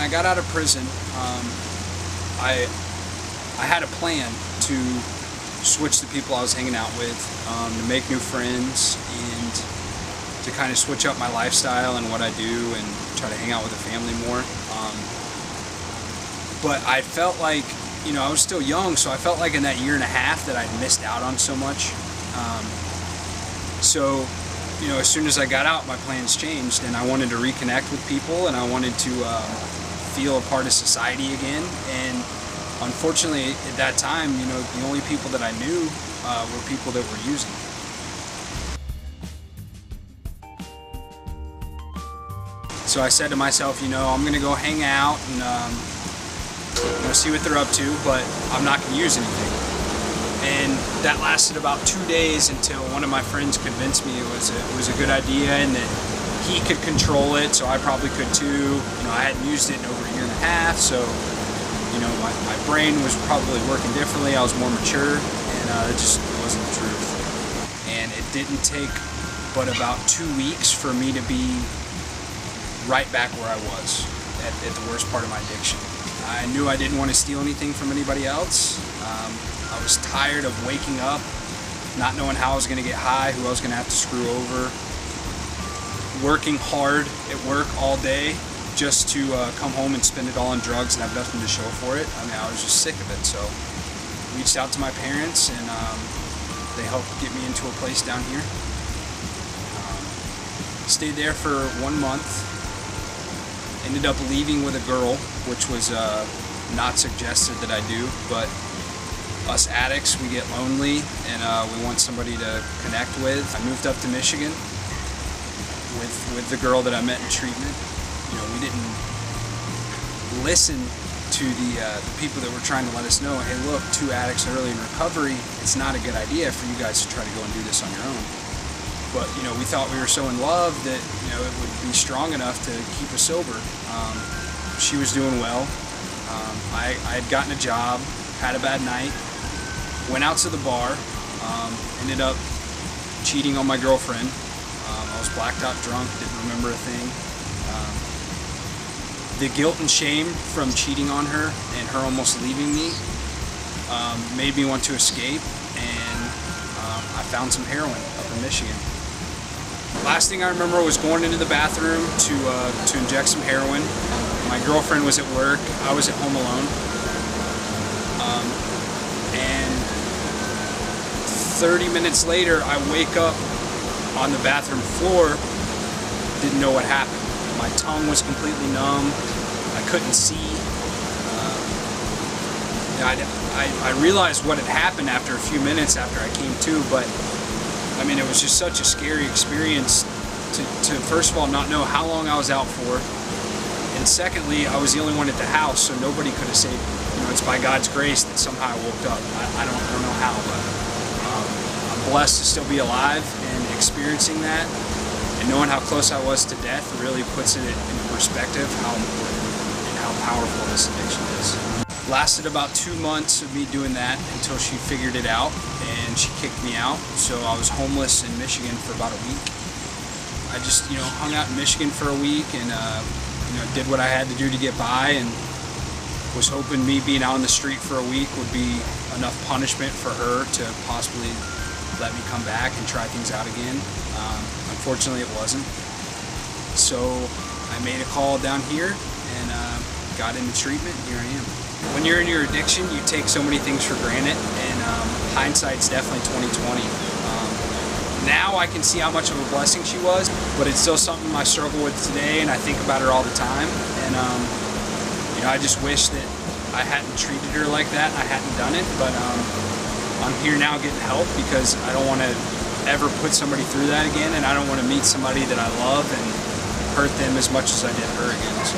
I got out of prison, I had a plan to switch the people I was hanging out with, to make new friends, and to kind of switch up my lifestyle and what I do, and try to hang out with the family more. But I felt like, you know, I was still young, so I felt like in that year and a half that I'd missed out on so much. So, you know, as soon as I got out, my plans changed, and I wanted to reconnect with people, and I wanted to feel a part of society again. And unfortunately, at that time, you know, the only people that I knew were people that were using. So I said to myself, you know, I'm going to go hang out and you know, see what they're up to, but I'm not going to use anything. And that lasted about 2 days until one of my friends convinced me it was a good idea and that he could control it, so I probably could too. You know, I hadn't used it in over a year and a half, so you know, my brain was probably working differently. I was more mature, and it just wasn't the truth. And it didn't take but about 2 weeks for me to be right back where I was at the worst part of my addiction. I knew I didn't want to steal anything from anybody else. I was tired of waking up, not knowing how I was going to get high, who I was going to have to screw over, working hard at work all day just to come home and spend it all on drugs and have nothing to show for it. I mean, I was just sick of it. So I reached out to my parents, and they helped get me into a place down here. Stayed there for 1 month. Ended up leaving with a girl, which was not suggested that I do, but us addicts, we get lonely, and we want somebody to connect with. I moved up to Michigan with the girl that I met in treatment. You know, we didn't listen to the people that were trying to let us know, hey look, 2 addicts early in recovery, it's not a good idea for you guys to try to go and do this on your own. But, you know, we thought we were so in love that, you know, it would be strong enough to keep us sober. She was doing well. I had gotten a job, had a bad night, went out to the bar, ended up cheating on my girlfriend. I was blacked out drunk, didn't remember a thing. The guilt and shame from cheating on her and her almost leaving me made me want to escape, and I found some heroin up in Michigan. Last thing I remember was going into the bathroom to inject some heroin. My girlfriend was at work, I was at home alone. And 30 minutes later, I wake up on the bathroom floor, didn't know what happened. My tongue was completely numb, I couldn't see. I realized what had happened after a few minutes after I came to, but I mean, it was just such a scary experience to first of all not know how long I was out for, and secondly, I was the only one at the house, so nobody could have saved me. You know, it's by God's grace that somehow I woke up. I don't know how, but I'm blessed to still be alive and experiencing that, and knowing how close I was to death really puts it into perspective how important and how powerful this addiction is. Lasted about 2 months of me doing that until she figured it out and she kicked me out. So I was homeless in Michigan for about a week. I just, you know, hung out in Michigan for a week and, you know, did what I had to do to get by, and was hoping me being out on the street for a week would be enough punishment for her to possibly let me come back and try things out again. Unfortunately, it wasn't. So I made a call down here and got into treatment, and here I am. When you're in your addiction, you take so many things for granted, and hindsight's definitely 20/20. Now I can see how much of a blessing she was, but it's still something I struggle with today, and I think about her all the time. And you know, I just wish that I hadn't treated her like that, and I hadn't done it. But I'm here now getting help because I don't want to ever put somebody through that again, and I don't want to meet somebody that I love and hurt them as much as I did her again. So.